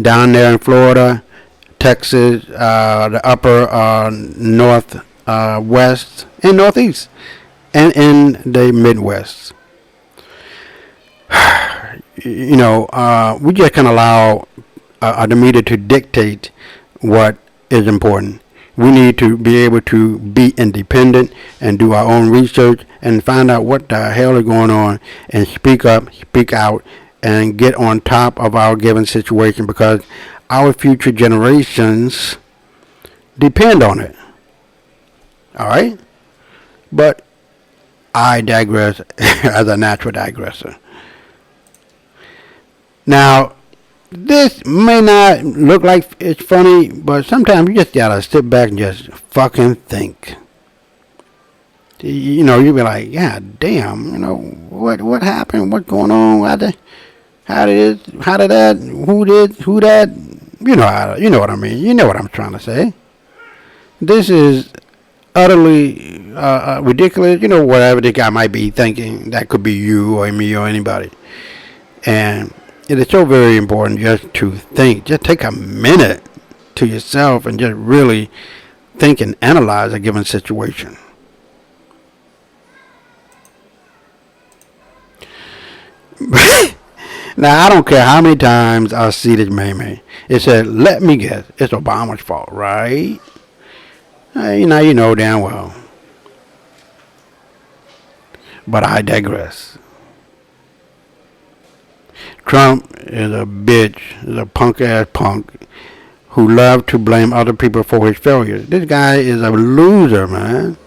down there in Florida, Texas, the upper north, west, and northeast, and in the Midwest. We just can't allow the media to dictate what is important. We need to be able to be independent and do our own research and find out what the hell is going on and speak up, speak out, and get on top of our given situation, because our future generations depend on it. All right? But I digress as a natural digressor. Now, this may not look like it's funny, but sometimes you just gotta sit back and just fucking think. You be like, God damn, what happened? What's going on? How did that? Who that? You know what I mean. You know what I'm trying to say. This is utterly ridiculous. Whatever the guy might be thinking, that could be you or me or anybody. And it is so very important just to think. Just take a minute to yourself and just really think and analyze a given situation. Now, I don't care how many times I see this meme. It said, let me guess, it's Obama's fault, right? You know damn well. But I digress. Trump is a bitch, is a punk-ass punk who loves to blame other people for his failures. This guy is a loser, man.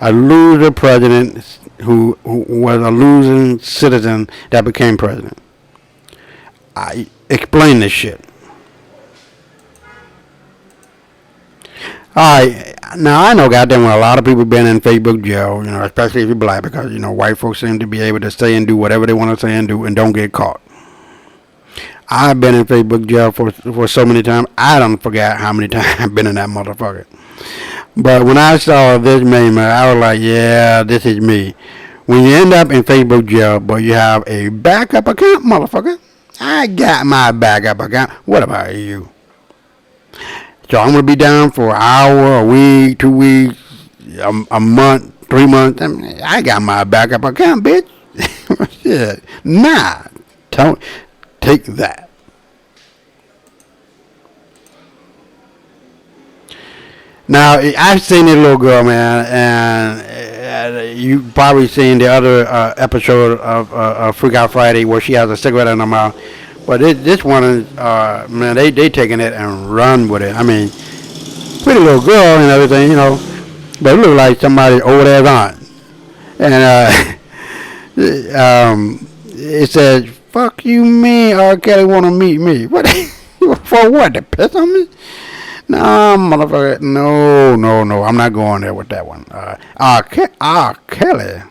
A loser president who was a losing citizen that became president. I explain this shit. Alright, now I know goddamn well a lot of people been in Facebook jail, especially if you're black, because, white folks seem to be able to say and do whatever they want to say and do and don't get caught. I've been in Facebook jail for so many times, I don't forget how many times I've been in that motherfucker. But when I saw this meme, I was like, yeah, this is me. When you end up in Facebook jail, but you have a backup account, motherfucker, I got my backup account. What about you? So I'm going to be down for an hour, a week, 2 weeks, a month, 3 months. I got my backup account, bitch. Shit. Nah. Don't take that. Now I've seen this little girl, man, and you probably seen the other episode of Freak Out Friday where she has a cigarette in her mouth. But this one is, man, they taking it and run with it. I mean, pretty little girl and everything, but it look like somebody old ass aunt. And it says, "Fuck you, me, R. Kelly want to meet me." What for? What, to piss on me? No, motherfucker. No. I'm not going there with that one. R. Kelly.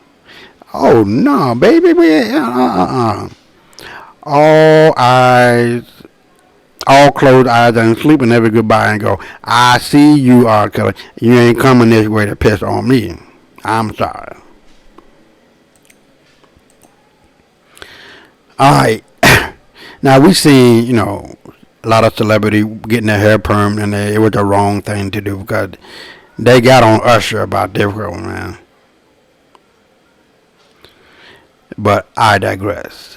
Oh no, baby. All eyes, all closed eyes and sleep and never goodbye and go, "I see you, R. Kelly. You ain't coming this way to piss on me. I'm sorry." All right. Now we seen, a lot of celebrity getting their hair permed, and it was the wrong thing to do because they got on Usher about this girl, man. But I digress.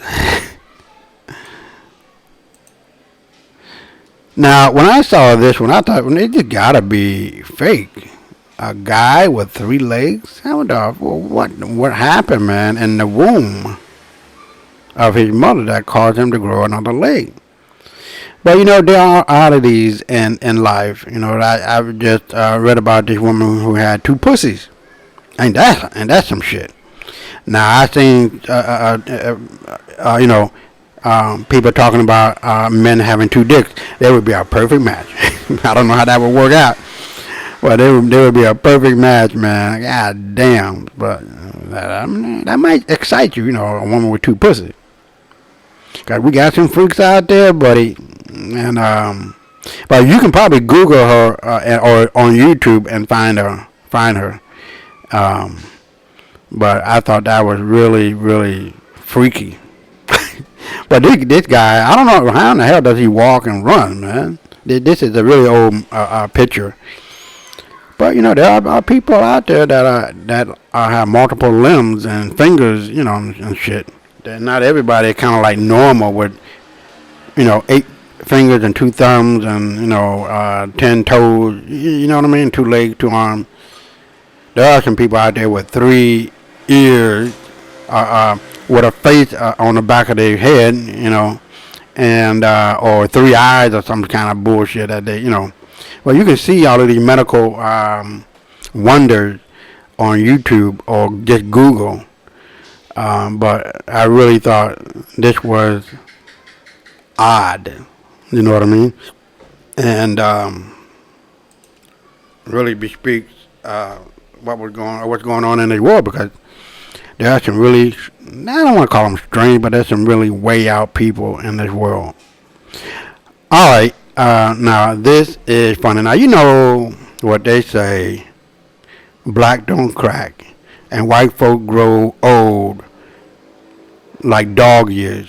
Now, when I saw this one, I thought, it just gotta be fake. A guy with 3 legs? What happened, man, in the womb of his mother that caused him to grow another leg? But there are oddities in life. I've just read about this woman who had 2 pussies, and that's some shit. Now I seen people talking about men having 2 dicks. They would be a perfect match. I don't know how that would work out, but they would be a perfect match, man. God damn, but that might excite you. A woman with 2 pussies. Cause we got some freaks out there, buddy. And but you can probably Google her or on YouTube and find her. But I thought that was really, really freaky. But this guy, I don't know how in the hell does he walk and run, man. This is a really old picture. But there are people out there that have multiple limbs and fingers, and shit. Not everybody kind of like normal with 8 fingers and 2 thumbs and 10 toes. You know what I mean? 2 legs, 2 arms. There are some people out there with 3 ears, with a face on the back of their head, and or 3 eyes or some kind of bullshit that they, Well, you can see all of these medical wonders on YouTube or just Google. But I really thought this was odd. You know what I mean? And really bespeaks what's going on in the world, because there are some really, I don't want to call them strange, but there's some really way out people in this world. All right, now this is funny. Now you know what they say: black don't crack, and white folk grow old like dog years.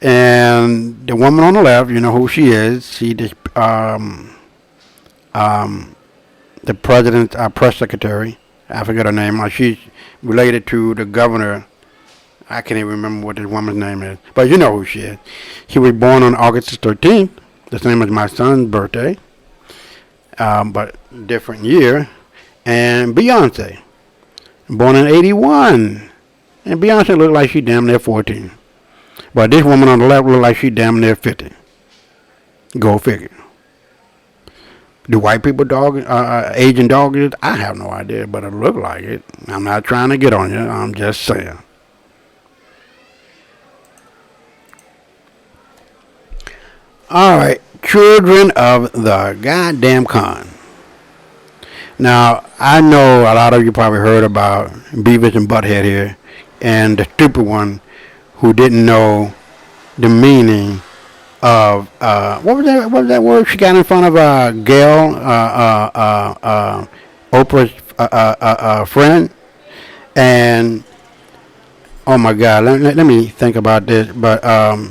And the woman on the left, you know who she is. She just the president's press secretary. I forget her name. She's related to the governor. I can't even remember what this woman's name is, but you know who she is. She was born on August 13th, the same as my son's birthday, but different year. And Beyonce, born in '81, and Beyonce looked like she damn near 14. But this woman on the left looked like she damn near 50. Go figure. Do white people aging dog years? I have no idea, but it look like it. I'm not trying to get on you. I'm just saying. All right, children of the goddamn con. Now, I know a lot of you probably heard about Beavis and Butthead here, and the stupid one who didn't know the meaning of what was that word she got in front of Gail, Oprah's friend, and oh my God, let me think about this. But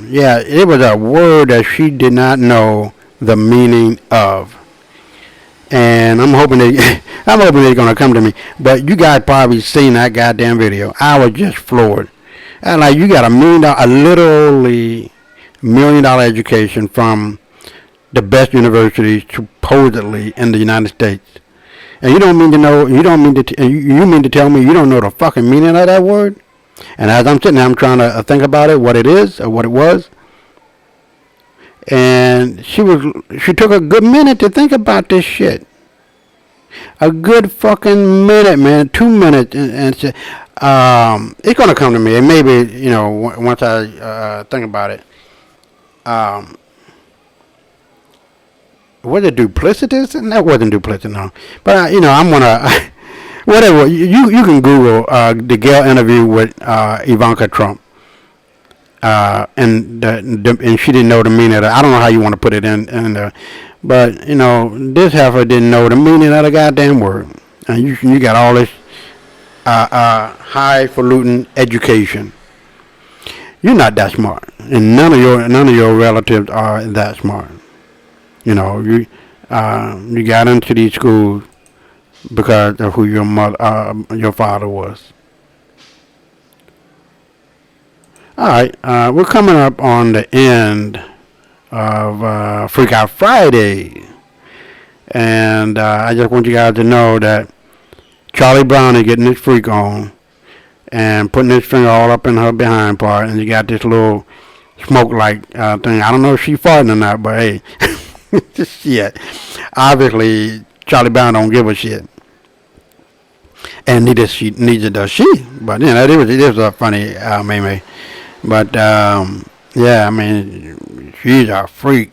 yeah, it was a word that she did not know the meaning of, and I'm hoping I'm hoping they're gonna come to me. But you guys probably seen that goddamn video. I was just floored. And like you got a literally $1 million education from the best universities supposedly in the United States. And you don't mean to know, you mean to tell me you don't know the fucking meaning of that word? And as I'm sitting there, I'm trying to think about it, what it is or what it was. And she took a good minute to think about this shit. A good fucking minute, man, 2 minutes, and said, it's gonna come to me, and maybe once I think about it. Was it duplicitous? And that wasn't duplicitous, no. But I'm gonna whatever. You can Google the Gayle interview with Ivanka Trump, and she didn't know the meaning of it. I don't know how you want to put it in there, but this heifer didn't know the meaning of the goddamn word, and you got all this highfalutin education. You're not that smart, and none of your relatives are that smart. You got into these schools because of who your father was. All right, we're coming up on the end of Freak Out Friday, and I just want you guys to know that Charlie Brown is getting his freak on and putting his finger all up in her behind part, and you got this little smoke like thing. I don't know if she farting or not, but hey. Shit. Obviously, Charlie Brown don't give a shit, and neither does she. But it was a funny meme. But yeah, I mean, she's a freak.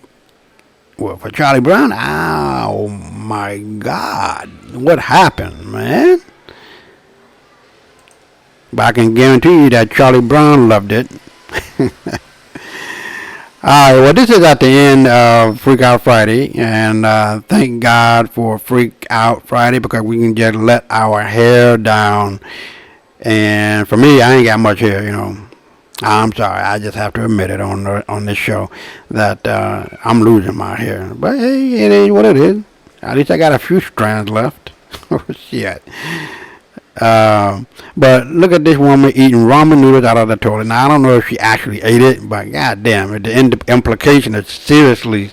Well, for Charlie Brown, oh my God, what happened, man? But I can guarantee you that Charlie Brown loved it. Alright, well, this is at the end of Freak Out Friday, and thank God for Freak Out Friday because we can just let our hair down. And for me, I ain't got much hair, I'm sorry, I just have to admit it on this show that I'm losing my hair. But hey, it is what it is. At least I got a few strands left. Shit. But look at this woman eating ramen noodles out of the toilet. Now, I don't know if she actually ate it, but goddamn, the implication is seriously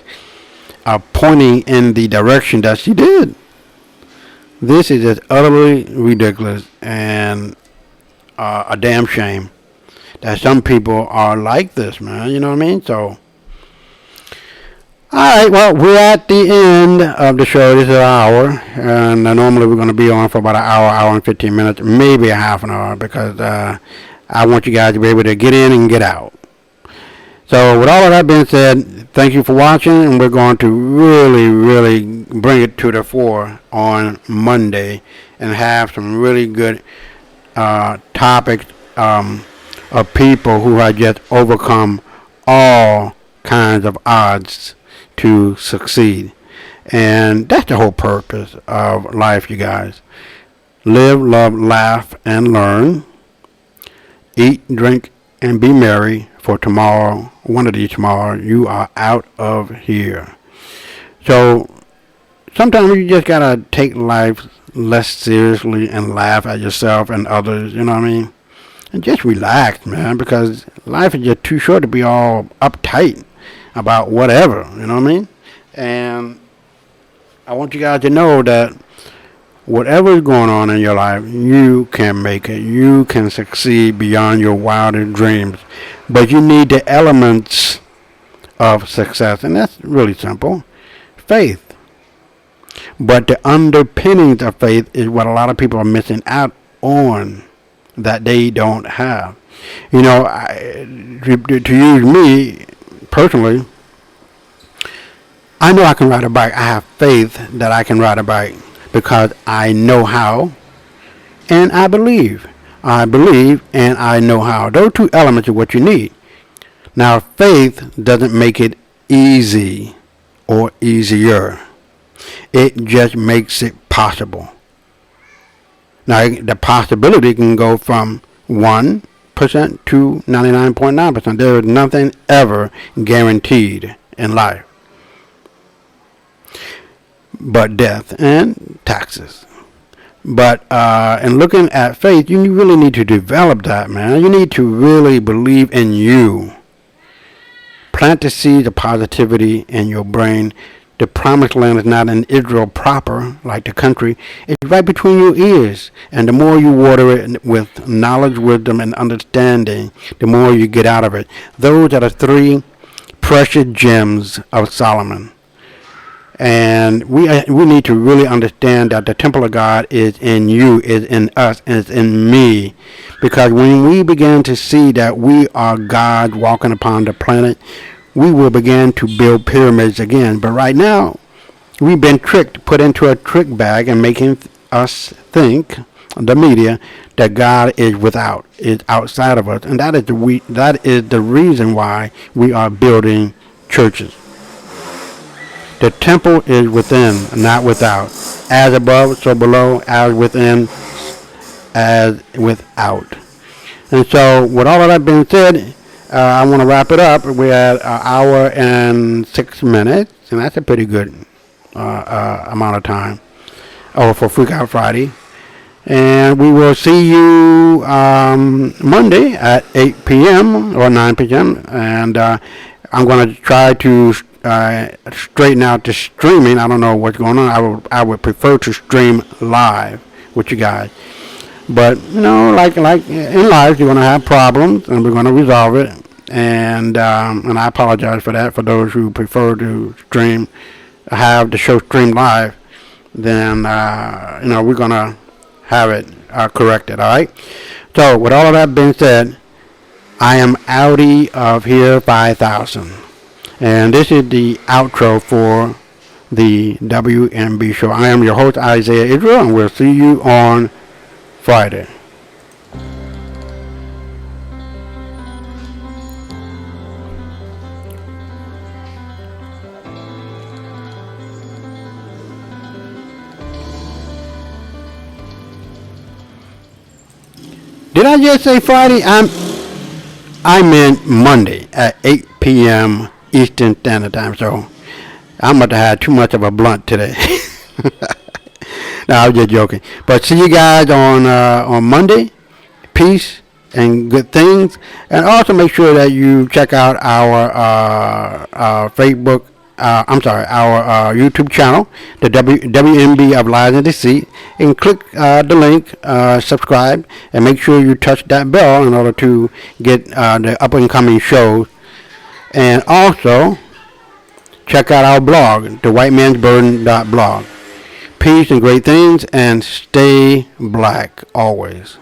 pointing in the direction that she did. This is just utterly ridiculous and a damn shame that some people are like this, man. You know what I mean? So, alright, well, we're at the end of the show. This is an hour, and normally we're going to be on for about an hour and 15 minutes, maybe a half an hour, because I want you guys to be able to get in and get out. So with all of that being said, thank you for watching, and we're going to really, really bring it to the fore on Monday and have some really good topics of people who have just overcome all kinds of odds to succeed. And that's the whole purpose of life, you guys. Live, love, laugh, and learn. Eat, drink, and be merry, for tomorrow, one of these tomorrow, you are out of here. So sometimes you just gotta take life less seriously and laugh at yourself and others, you know what I mean? And just relax, man, because life is just too short to be all uptight about whatever, you know what I mean? And I want you guys to know that whatever is going on in your life, you can make it. You can succeed beyond your wildest dreams. But you need the elements of success, and that's really simple. Faith. But the underpinnings of faith is what a lot of people are missing out on, that they don't have. You know, to use me personally, I know I can ride a bike. I have faith that I can ride a bike because I know how and I believe. I believe and I know how. Those two elements are what you need. Now, faith doesn't make it easy or easier. It just makes it possible. Now, the possibility can go from 1% to 99.9%. There is nothing ever guaranteed in life. but death and taxes. But in looking at faith, you really need to develop that, man. You need to really believe in you. Plant the seeds of positivity in your brain. The promised land is not in Israel proper, like the country. It's right between your ears. And the more you water it with knowledge, wisdom, and understanding, the more you get out of it. Those are the three precious gems of Solomon. And we need to really understand that the temple of God is in you, is in us, is in me. Because when we begin to see that we are God walking upon the planet, we will begin to build pyramids again. But right now, we've been tricked, put into a trick bag, and making us think, the media, that God is outside of us. And that is the reason why we are building churches. The temple is within, not without. As above, so below, as within, as without. And so, with all of that being said, I want to wrap it up. We're at an hour and 6 minutes, and that's a pretty good amount of time for Freak Out Friday. And we will see you Monday at 8 p.m. or 9 p.m. And I'm going to try to straighten out the streaming. I don't know what's going on. I would prefer to stream live with you guys. But, like in life, you're going to have problems, and we're going to resolve it. And I apologize for that. For those who prefer to have the show streamed live, then, we're going to have it corrected, all right? So, with all of that being said, I am outie of here 5,000. And this is the outro for the WMB show. I am your host, Isaiah Israel, and we'll see you on Friday. Did I just say Friday? I meant Monday at 8 p.m. Eastern Standard Time. So I must have had too much of a blunt today. No, I was just joking. But see you guys on Monday. Peace and good things. And also make sure that you check out our Facebook. Our YouTube channel, the WMB of Lies and Deceit, and click the link, subscribe, and make sure you touch that bell in order to get the up and coming shows. And also check out our blog, thewhitemansburden.blog. Peace and great things, and stay black always.